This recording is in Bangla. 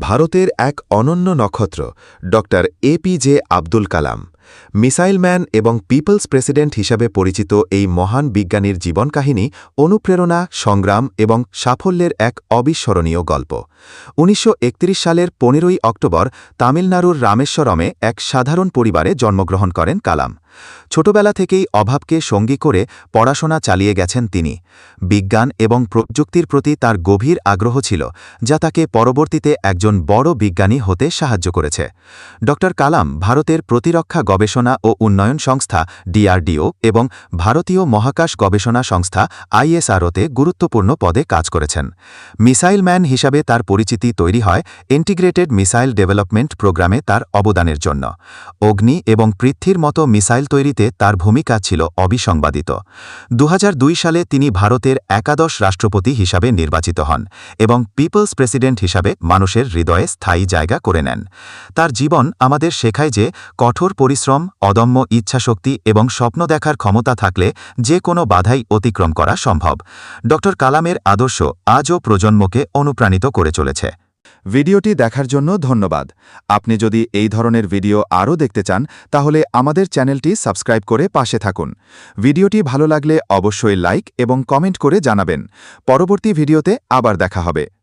ভারতের এক অনন্য নক্ষত্র doctor APJ Abdul Kalam, missile man এবং পিপলস প্রেসিডেন্ট হিসাবে পরিচিত এই মহান বিজ্ঞানীর জীবনকাহিনী অনুপ্রেরণা, সংগ্রাম এবং সাফল্যের এক অবিস্মরণীয় গল্প। ১৯৩১ সালের ১৫ই অক্টোবর তামিলনাড়ুর রামেশ্বরমে এক সাধারণ পরিবারে জন্মগ্রহণ করেন কালাম। ছোটবেলা থেকেই অভাবকে সঙ্গী করে পড়াশোনা চালিয়ে গেছেন তিনি। বিজ্ঞান এবং প্রযুক্তির প্রতি তার গভীর আগ্রহ ছিল, যা তাকে পরবর্তীতে একজন বড় বিজ্ঞানী হতে সাহায্য করেছে। ড কালাম ভারতের প্রতিরক্ষা গবেষণা ও উন্নয়ন সংস্থা ডিআরডিও এবং ভারতীয় মহাকাশ গবেষণা সংস্থা আইএসআরওতে গুরুত্বপূর্ণ পদে কাজ করেছেন। মিসাইল ম্যান হিসাবে তার পরিচিতি তৈরি হয় ইন্টিগ্রেটেড মিসাইল ডেভেলপমেন্ট প্রোগ্রামে তার অবদানের জন্য। অগ্নি এবং পৃথ্বীর মতো মিসাইল তৈরিতে তার ভূমিকা ছিল অবিসংবাদিত। ২০০২ সালে তিনি ভারতের একাদশ রাষ্ট্রপতি হিসাবে নির্বাচিত হন এবং পিপলস প্রেসিডেন্ট হিসাবে মানুষের হৃদয়ে স্থায়ী জায়গা করে নেন। তার জীবন আমাদের শেখায় যে কঠোর পরিশ্রম, অদম্য ইচ্ছাশক্তি এবং স্বপ্ন দেখার ক্ষমতা থাকলে যে কোনো বাধাই অতিক্রম করা সম্ভব। ড কালামের আদর্শ আজও প্রজন্মকে অনুপ্রাণিত করে চলেছে। ভিডিওটি দেখার জন্য ধন্যবাদ। আপনি যদি এই ধরনের ভিডিও আরও দেখতে চান, তাহলে আমাদের চ্যানেলটি সাবস্ক্রাইব করে পাশে থাকুন। ভিডিওটি ভালো লাগলে অবশ্যই লাইক এবং কমেন্ট করে জানাবেন। পরবর্তী ভিডিওতে আবার দেখা হবে।